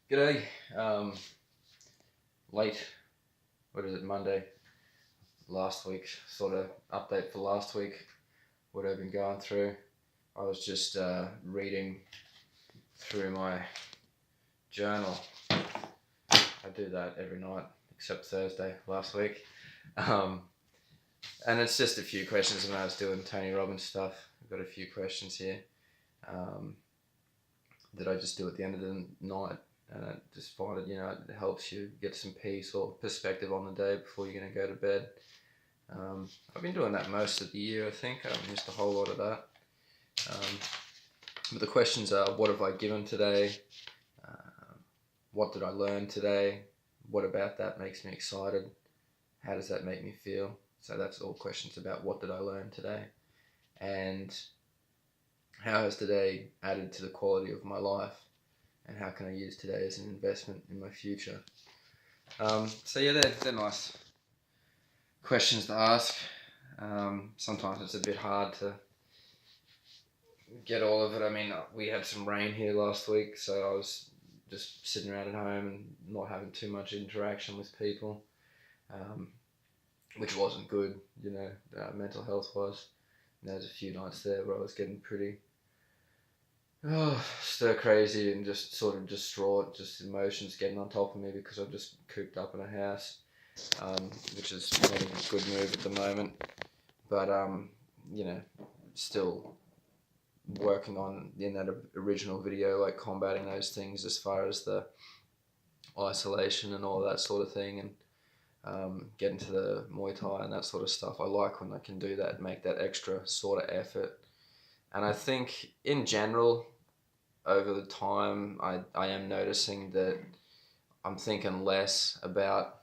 G'day. Late, Monday? Last week, sort of update for last week, what I've been going through. I was just reading through my journal. I do that every night, except Thursday last week. And it's just a few questions when I was doing Tony Robbins stuff. I've got a few questions here that I just do at the end of the night. And I just find it, it helps you get some peace or perspective on the day before you're going to go to bed. I've been doing that most of the year, I think. I haven't missed a whole lot of that. But the questions are, what have I given today? What did I learn today? What about that makes me excited? How does that make me feel? So that's all questions about what did I learn today? And how has today added to the quality of my life? And how can I use today as an investment in my future? So yeah, they're nice questions to ask. Sometimes it's a bit hard to get all of it. I mean, we had some rain here last week, so I was just sitting around at home and not having too much interaction with people, which wasn't good, mental health wise. And there was a few nights there where I was getting pretty stir crazy and just sort of distraught, just emotions getting on top of me because I'm just cooped up in a house, which is not a good move at the moment. But still working on in that original video, like combating those things as far as the isolation and all that sort of thing, and getting to the Muay Thai and that sort of stuff. I like when I can do that, make that extra sort of effort. And I think in general, over the time, I am noticing that I'm thinking less about,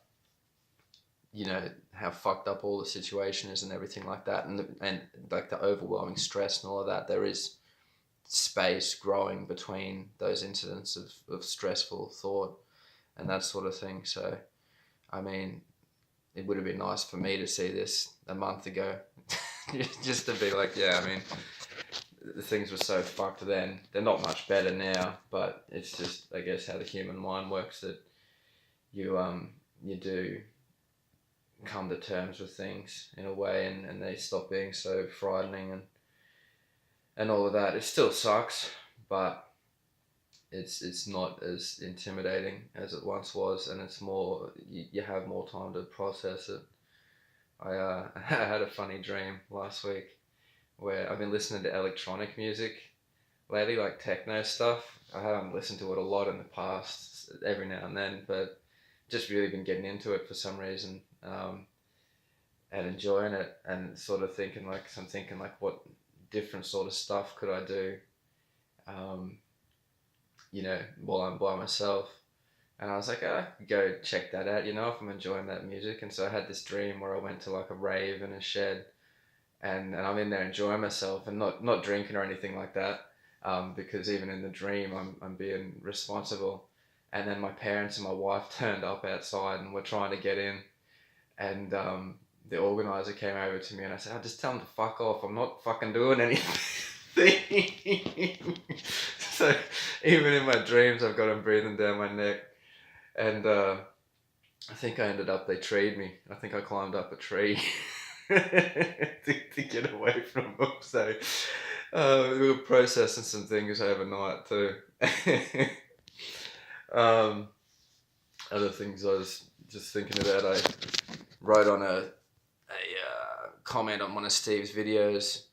how fucked up all the situation is and everything like that, and like the overwhelming stress and all of that. There is space growing between those incidents of stressful thought and that sort of thing. So, I mean, it would have been nice for me to see this a month ago, just to be like, yeah, I mean, the things were so fucked then. They're not much better now, but it's just, I guess, how the human mind works, that you do come to terms with things in a way, and they stop being so frightening and all of that. It still sucks, but it's not as intimidating as it once was, and it's more, you have more time to process it. I had a funny dream last week where I've been listening to electronic music lately, like techno stuff. I haven't listened to it a lot in the past, every now and then, but just really been getting into it for some reason, and enjoying it, and sort of thinking like, what different sort of stuff could I do, while I'm by myself. And I was like, I could go check that out, if I'm enjoying that music. And so I had this dream where I went to like a rave in a shed, and I'm in there enjoying myself and not drinking or anything like that, because even in the dream I'm being responsible. And then my parents and my wife turned up outside and were trying to get in, and the organizer came over to me and I said, just tell them to fuck off, I'm not fucking doing anything. So even in my dreams I've got them breathing down my neck. And I think they treed me. I think I climbed up a tree to get away from them. So we were processing some things overnight too. Other things I was just thinking about, I wrote on a comment on one of Steve's videos.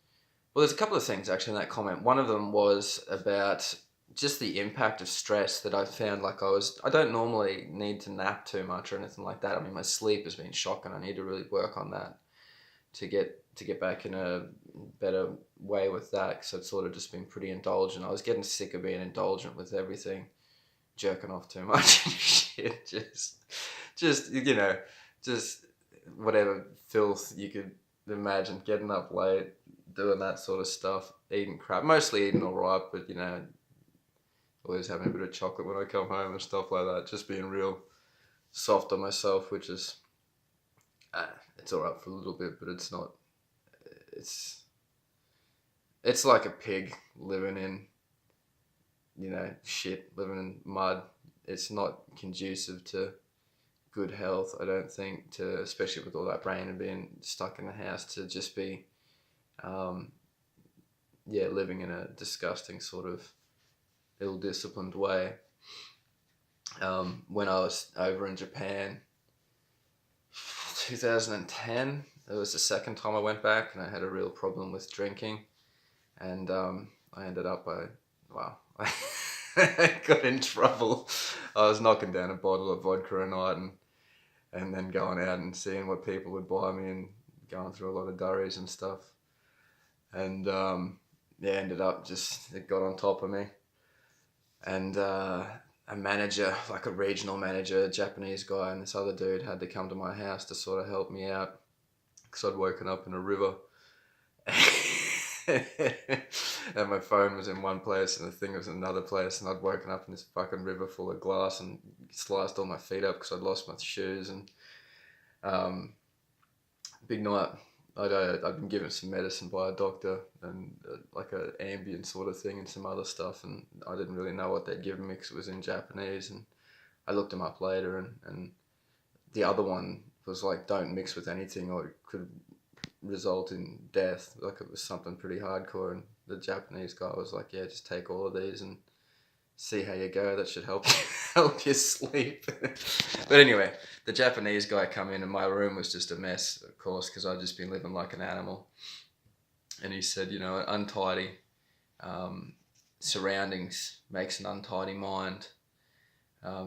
Well, there's a couple of things actually in that comment. One of them was about just the impact of stress that I found. Like I don't normally need to nap too much or anything like that. I mean, my sleep has been shocking. I need to really work on that to get back in a better way with that, because I've sort of just been pretty indulgent. I was getting sick of being indulgent with everything, jerking off too much and shit. Just whatever filth you could imagine, getting up late, doing that sort of stuff, eating crap, mostly eating alright, but always having a bit of chocolate when I come home and stuff like that, just being real soft on myself, which is, it's alright for a little bit, but it's not, it's like a pig living in, shit, living in mud, it's not conducive to good health, I don't think, to especially with all that rain and being stuck in the house, to just be living in a disgusting sort of ill-disciplined way. When I was over in Japan 2010, it was the second time I went back, and I had a real problem with drinking, and I ended up I got in trouble. I was knocking down a bottle of vodka a night, and then going out and seeing what people would buy me, and going through a lot of durries and stuff, and ended up it got on top of me, and a manager, like a regional manager, a Japanese guy, and this other dude had to come to my house to sort of help me out, because I'd woken up in a river. And my phone was in one place and the thing was in another place, and I'd woken up in this fucking river full of glass and sliced all my feet up because I'd lost my shoes. And big night. I'd been given some medicine by a doctor, and like a Ambien sort of thing and some other stuff, and I didn't really know what they'd given me because it was in Japanese, and I looked them up later, and the other one was like, don't mix with anything or it could result in death. Like, it was something pretty hardcore, and the Japanese guy was like, yeah, just take all of these and see how you go. That should help help you sleep. But anyway, the Japanese guy come in and my room was just a mess, of course, because I'd just been living like an animal. And he said, untidy surroundings makes an untidy mind.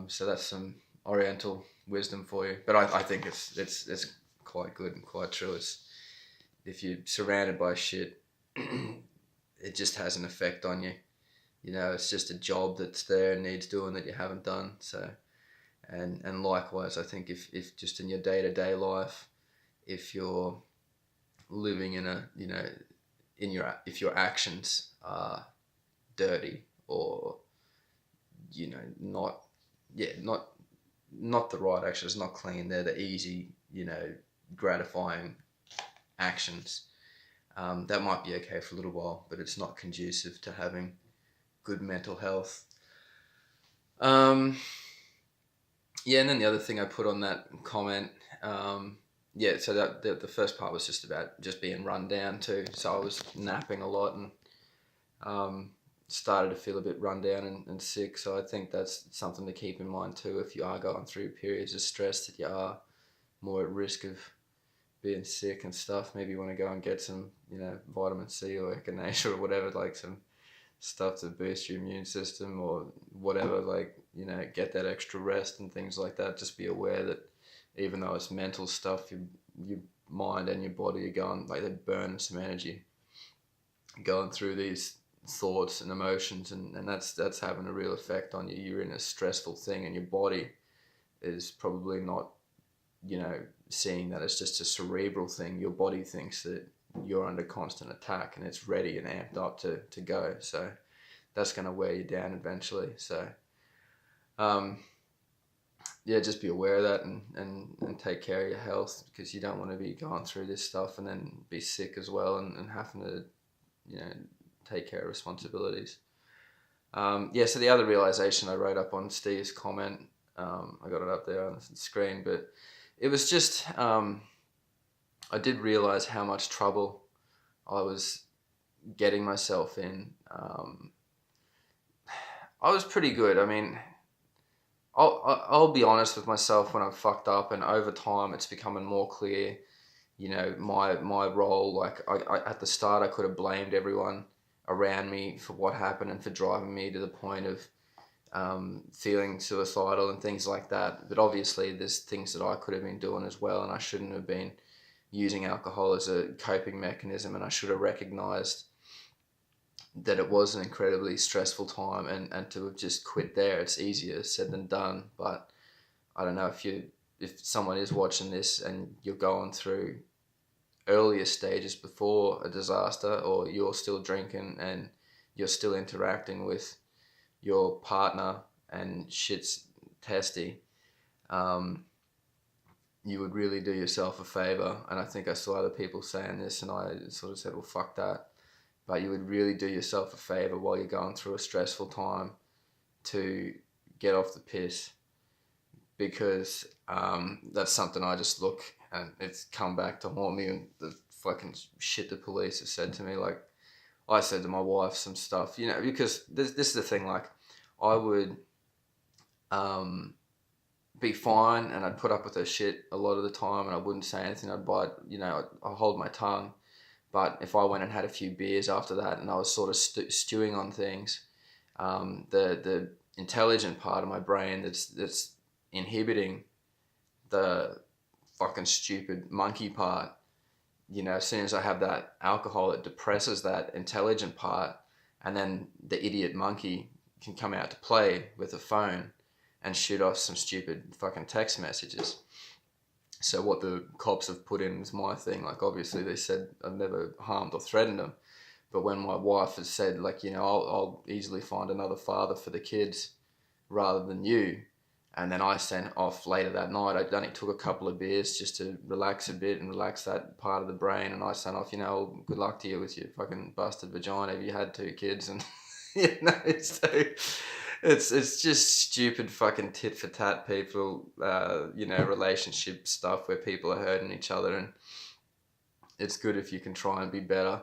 So that's some Oriental wisdom for you. But I think it's quite good and quite true. It's, if you're surrounded by shit, it just has an effect on you. It's just a job that's there and needs doing that you haven't done. So, and likewise, I think if just in your day-to-day life, if you're living in a, if your actions are dirty or, not the right actions, not clean, they're the easy, gratifying actions, that might be okay for a little while, but it's not conducive to having good mental health. And then the other thing I put on that comment, so that the first part was just about just being run down too. So I was napping a lot and started to feel a bit run down and sick. So I think that's something to keep in mind too. If you are going through periods of stress, that you are more at risk of being sick and stuff. Maybe you want to go and get some, vitamin C or echinacea or whatever, like some stuff to boost your immune system or whatever, like, get that extra rest and things like that. Just be aware that even though it's mental stuff, your mind and your body are going, like, they're burning some energy going through these thoughts and emotions, and that's having a real effect on you. You're in a stressful thing and your body is probably not, seeing that it's just a cerebral thing. Your body thinks that you're under constant attack and it's ready and amped up to go. So that's going to wear you down eventually. So just be aware of that and take care of your health, because you don't want to be going through this stuff and then be sick as well and having to, take care of responsibilities. So the other realization I wrote up on Steve's comment, I got it up there on the screen, but it was just, I did realize how much trouble I was getting myself in. I was pretty good. I mean, I'll be honest with myself when I'm fucked up, and over time it's becoming more clear, my role. Like, I at the start I could have blamed everyone around me for what happened and for driving me to the point of feeling suicidal and things like that. But obviously there's things that I could have been doing as well, and I shouldn't have been using alcohol as a coping mechanism, and I should have recognized that it was an incredibly stressful time, and to have just quit there. It's easier said than done, but I don't know if someone is watching this and you're going through earlier stages before a disaster, or you're still drinking and you're still interacting with your partner and shit's testy, you would really do yourself a favor. And I think I saw other people saying this, and I sort of said, well, fuck that. But you would really do yourself a favor while you're going through a stressful time to get off the piss, because that's something I just look, and it's come back to haunt me, and the fucking shit the police have said to me. Like, I said to my wife some stuff, you know, because this is the thing, like, I would be fine, and I'd put up with her shit a lot of the time, and I wouldn't say anything. I'd bite, you know, I'd hold my tongue. But if I went and had a few beers after that, and I was sort of stewing on things, the intelligent part of my brain that's inhibiting the fucking stupid monkey part, you know, as soon as I have that alcohol, it depresses that intelligent part, and then the idiot monkey can come out to play with a phone and shoot off some stupid fucking text messages. So what the cops have put in is my thing. Like, obviously they said I've never harmed or threatened them, but when my wife has said, like, you know, I'll easily find another father for the kids rather than you, and then I sent off later that night. I only took a couple of beers just to relax a bit and relax that part of the brain, and I sent off, you know, good luck to you with your fucking busted vagina if you had 2 kids, and you know, it's just stupid fucking tit for tat people, you know, relationship stuff where people are hurting each other, and it's good if you can try and be better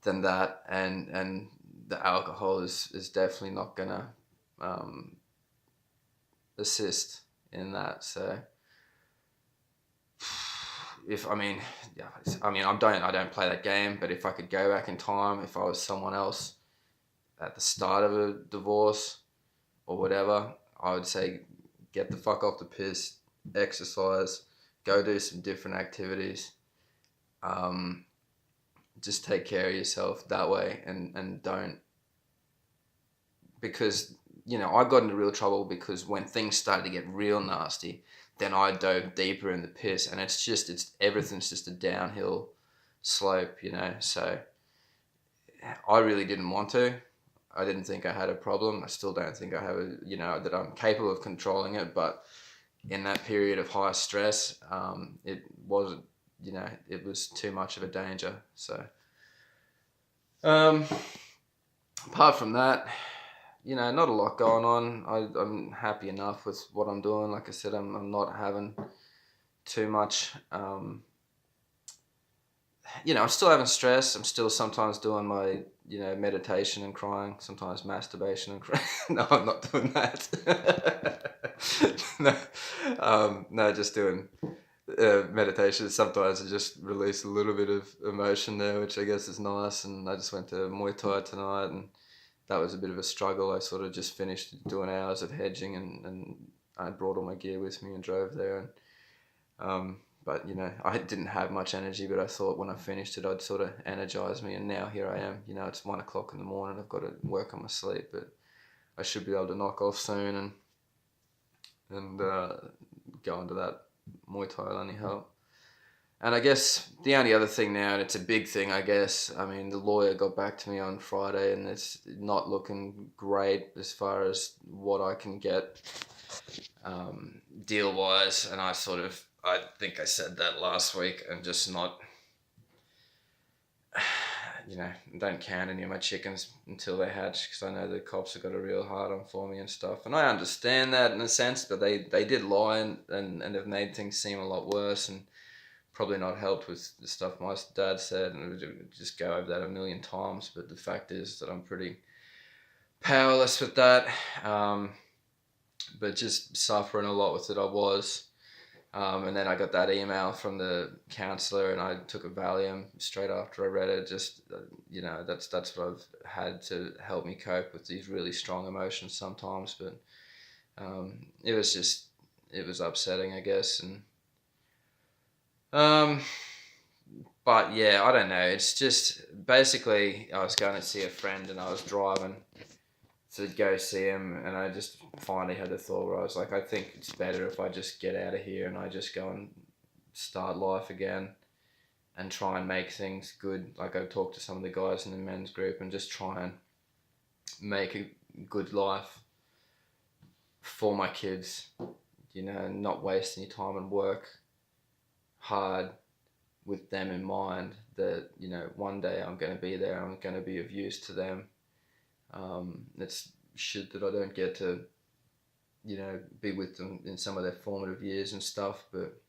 than that, and the alcohol is definitely not gonna assist in that. So if I mean I don't play that game, but if I could go back in time, if I was someone else at the start of a divorce or whatever, I would say get the fuck off the piss, exercise, go do some different activities, just take care of yourself that way, and don't, because, you know, I got into real trouble because when things started to get real nasty, then I dove deeper in the piss, and everything's just a downhill slope, you know. So I really didn't want to. I didn't think I had a problem. I still don't think I have you know, that I'm capable of controlling it. But in that period of high stress, it wasn't, you know, it was too much of a danger. So, apart from that, you know, not a lot going on. I'm happy enough with what I'm doing. Like I said, I'm not having too much, you know, I'm still having stress. I'm still sometimes doing my, you know, meditation and crying, sometimes masturbation and crying. No, I'm not doing that. No, just doing meditation. Sometimes I just release a little bit of emotion there, which I guess is nice. And I just went to Muay Thai tonight, and that was a bit of a struggle. I sort of just finished doing hours of hedging, and I brought all my gear with me and drove there. And but, you know, I didn't have much energy, but I thought when I finished it, I'd sort of energize me. And now here I am. You know, it's 1 o'clock in the morning. I've got to work on my sleep, but I should be able to knock off soon and go into that Muay Thai will only help. And I guess the only other thing now, and it's a big thing, I guess, I mean, the lawyer got back to me on Friday, and it's not looking great as far as what I can get deal-wise. And I think I said that last week, and just not, you know, don't count any of my chickens until they hatch, because I know the cops have got a real hard on for me and stuff. And I understand that in a sense, but they did lie and have made things seem a lot worse, and probably not helped with the stuff my dad said, and it would just go over that a million times. But the fact is that I'm pretty powerless with that, but just suffering a lot with it I was. And then I got that email from the counsellor, and I took a Valium straight after I read it. Just, you know, that's what I've had to help me cope with these really strong emotions sometimes. But it was upsetting, I guess. And but yeah, I don't know. It's just basically I was going to see a friend, and I was driving to go see him, and I just finally had the thought where I was like, I think it's better if I just get out of here and I just go and start life again and try and make things good. Like, I talked to some of the guys in the men's group and just try and make a good life for my kids, you know, and not waste any time and work hard with them in mind, that, you know, one day I'm going to be there, I'm going to be of use to them. It's shit that I don't get to you know, be with them in some of their formative years and stuff. But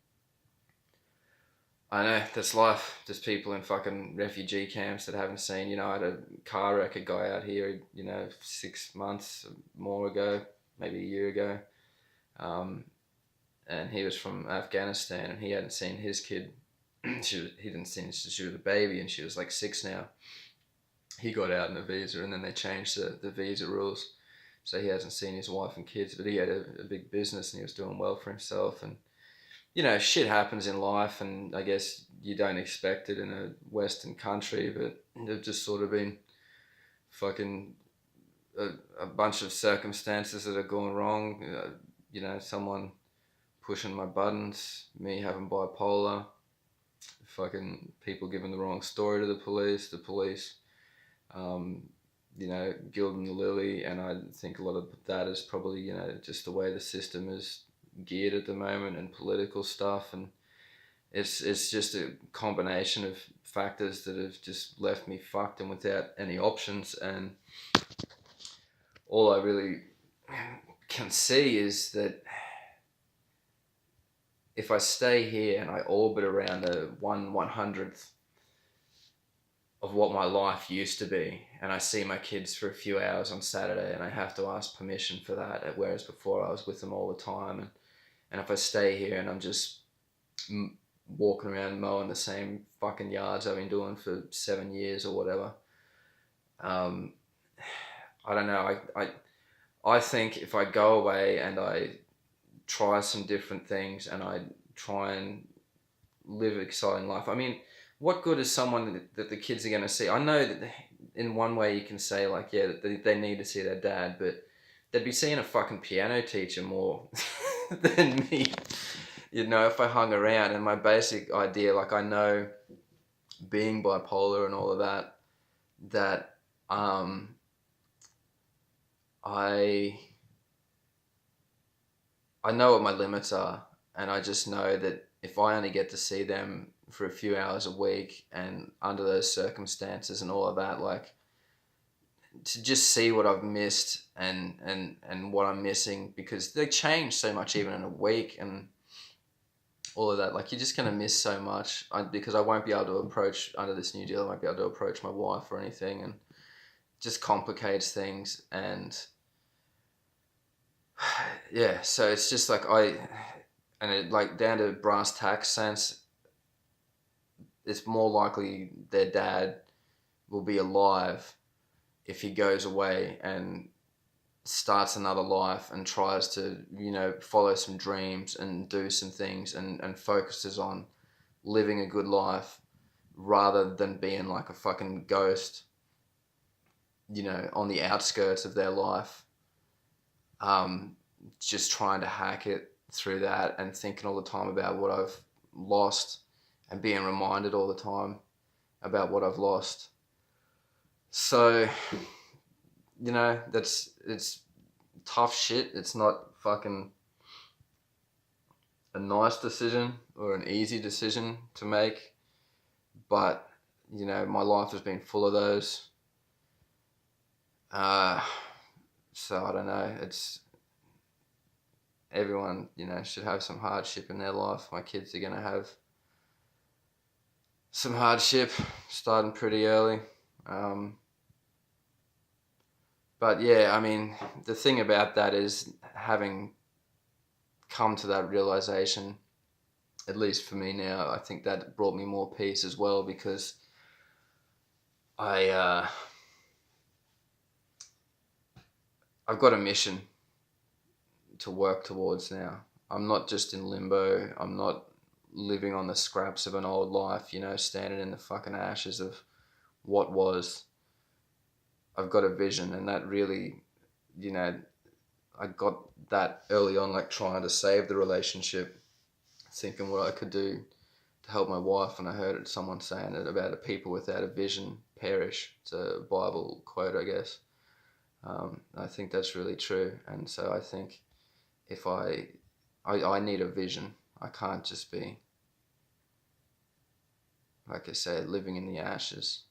I know that's life. There's people in fucking refugee camps that haven't seen. You know, I had a car wreck a guy out here, you know, 6 months more ago, maybe a year ago. And he was from Afghanistan, and he hadn't seen his kid. He didn't see she was a baby, and she was like 6 now. He got out in a visa, and then they changed the visa rules, so he hasn't seen his wife and kids. But he had a big business, and he was doing well for himself. And you know, shit happens in life, and I guess you don't expect it in a Western country, but they've just sort of been fucking a bunch of circumstances that have gone wrong. You know, someone pushing my buttons, me having bipolar, fucking people giving the wrong story to the police, you know, gilding the lily. And I think a lot of that is probably, you know, just the way the system is geared at the moment, and political stuff. And it's just a combination of factors that have just left me fucked and without any options. And all I really can see is that if I stay here and I orbit around a 1/100th of what my life used to be, and I see my kids for a few hours on Saturday, and I have to ask permission for that, whereas before I was with them all the time. And if I stay here and I'm just walking around mowing the same fucking yards I've been doing for 7 years or whatever, I don't know. I think if I go away and I try some different things and I try and live an exciting life, I mean, what good is someone that the kids are going to see? I know that in one way you can say, like, yeah, that they need to see their dad, but they'd be seeing a fucking piano teacher more than me, you know, if I hung around. And my basic idea, like, I know being bipolar and all of that, that I know what my limits are, and I just know that if I only get to see them for a few hours a week, and under those circumstances and all of that, like, to just see what I've missed and what I'm missing, because they change so much even in a week and all of that. Like, you're just going to miss so much, because I won't be able to approach, under this new deal, I won't be able to approach my wife or anything, and just complicates things. And yeah, so it's just like and it, like, down to brass tacks sense, it's more likely their dad will be alive if he goes away and starts another life and tries to, you know, follow some dreams and do some things, and focuses on living a good life, rather than being like a fucking ghost, you know, on the outskirts of their life, just trying to hack it through that, and thinking all the time about what I've lost, and being reminded all the time about what I've lost. So, you know, it's tough shit. It's not fucking a nice decision or an easy decision to make, but, you know, my life has been full of those. So I don't know. It's everyone, you know, should have some hardship in their life. My kids are gonna have some hardship starting pretty early. But yeah, I mean, the thing about that is, having come to that realization, at least for me now, I think that brought me more peace as well, because I've got a mission to work towards now. I'm not just in limbo. I'm not living on the scraps of an old life, you know, standing in the fucking ashes of what was. I've got a vision, and that really, you know, I got that early on, like trying to save the relationship, thinking what I could do to help my wife. And I heard someone saying it about a people without a vision perish. It's a Bible quote, I guess. I think that's really true. And so I think if I need a vision. I can't just be, like I said, living in the ashes.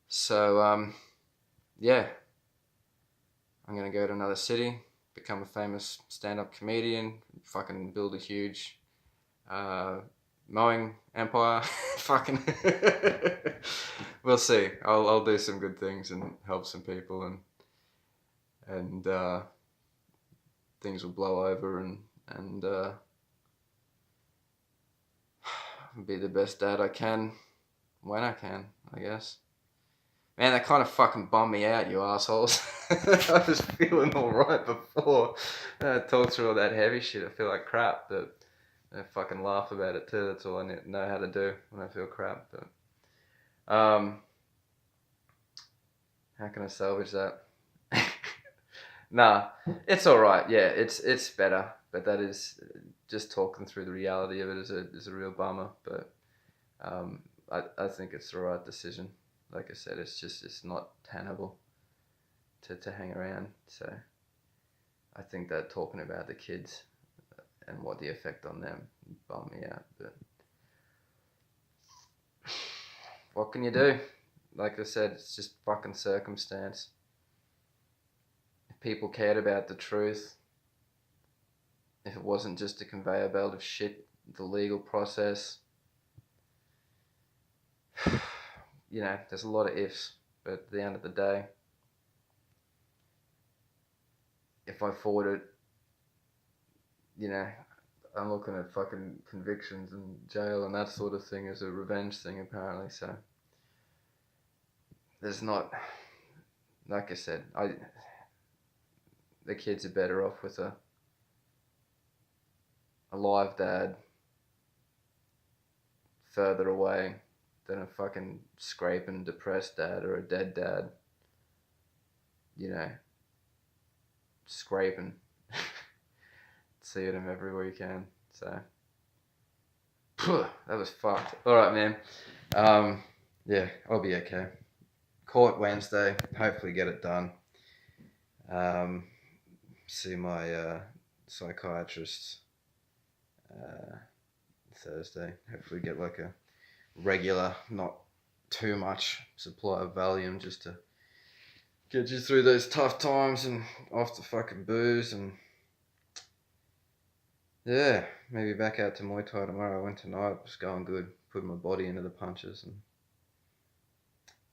So, yeah, I'm going to go to another city, become a famous stand-up comedian, fucking build a huge mowing empire. Fucking we'll see. I'll do some good things and help some people, and things will blow over, and be the best dad I can when I can, I guess. Man, that kind of fucking bummed me out, you assholes. I was feeling alright before. I talked through all that heavy shit. I feel like crap, but I fucking laugh about it too. That's all I know how to do when I feel crap. But how can I salvage that? Nah, it's alright. Yeah, it's better. But that is just talking through the reality of it is a real bummer. But I think it's the right decision. Like I said, it's not tenable to hang around. So I think that talking about the kids and what the effect on them bummed me out. But what can you do? Like I said, it's just fucking circumstance. If people cared about the truth, if it wasn't just a conveyor belt of shit, the legal process, you know, there's a lot of ifs, but at the end of the day, if I fought it, you know, I'm looking at fucking convictions and jail and that sort of thing as a revenge thing, apparently. So there's not, like I said, the kids are better off with a live dad further away than a fucking scraping, depressed dad or a dead dad, you know, scraping. See them everywhere you can. So that was fucked. Alright, man. Yeah, I'll be okay. Court Wednesday, hopefully get it done. See my psychiatrist Thursday. Hopefully get like a regular, not too much supply of Valium, just to get you through those tough times and off the fucking booze. And yeah, maybe back out to Muay Thai tomorrow. I went tonight, it was going good, putting my body into the punches and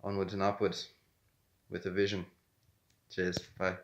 onwards and upwards with a vision. Cheers, bye.